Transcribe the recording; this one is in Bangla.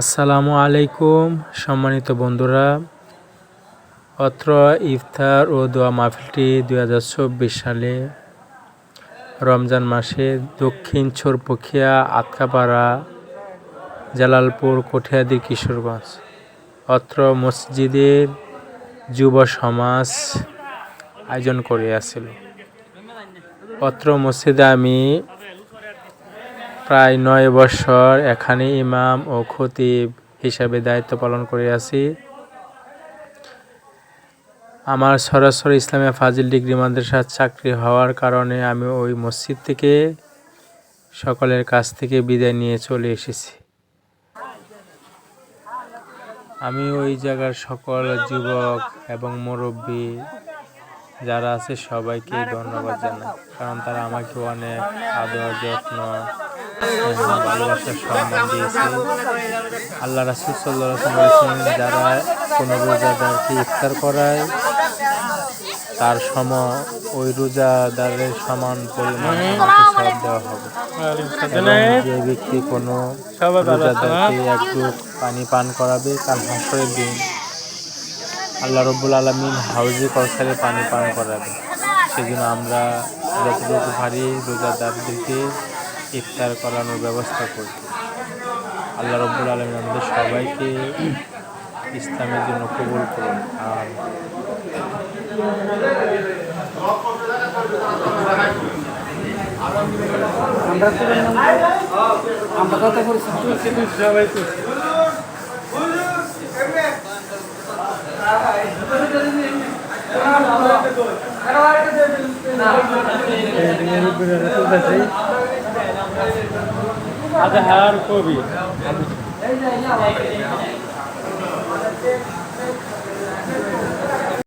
আসসালামু আলাইকুম সম্মানিত বন্ধুরা, অত্র ইফতার ও দোয়া মাহফিলটি 2024 সালে রমজান মাসে দক্ষিণ চরপখিয়া আতকাপাড়া জালালপুর কঠিয়াদি কিশোরগঞ্জ অত্র মসজিদের যুব সমাজ আয়োজন করিয়াছিল। অত্র মসজিদে আমি প্রায় 9 বছর এখানে ইমাম ও খতিব হিসাবে দায়িত্ব পালন করিয়াছি। আমার সরাসরি ইসলামিয়া ফাজিল ডিগ্রি মাদ্রাসার চাকরি হওয়ার কারণে আমি ওই মসজিদ থেকে সকলের কাছ থেকে বিদায় নিয়ে চলে এসেছি। আমি ওই জায়গার সকল যুবক এবং মুরব্বী যারা আছে সবাইকে ধন্যবাদ জানাই, কারণ তারা আমাকে অনেক আদর যত্ন ভালোবাসার সম্মান দিয়েছে। আল্লাহ রাসূল সাল্লাল্লাহু আলাইহি ওয়াসাল্লাম বলেছেন, যারা কোনো রোজাদারকে ইফতার করায় তার ওই রোজাদারের সমান পরিমাণ সওয়াব দেওয়া হবে। যে ব্যক্তি কোনো রোজাদারকে এক গ্লাস পানি পান করাবে, কাল হাসরের দিন আল্লাহ রাব্বুল আলামিন হাউজে কাউসারে পানি পান করাবে। সেজন্য আমরা যতটুকু পারি রোজাদারদেরকে ইফতার করানোর ব্যবস্থা করি। আল্লাহ রাব্বুল আলামিন আমাদের সবাইকে ইসলামের জন্য কবুল করুন। আমরা কত পরিস্থিতি সবাই আচ্ছা, হ্যাঁ কবি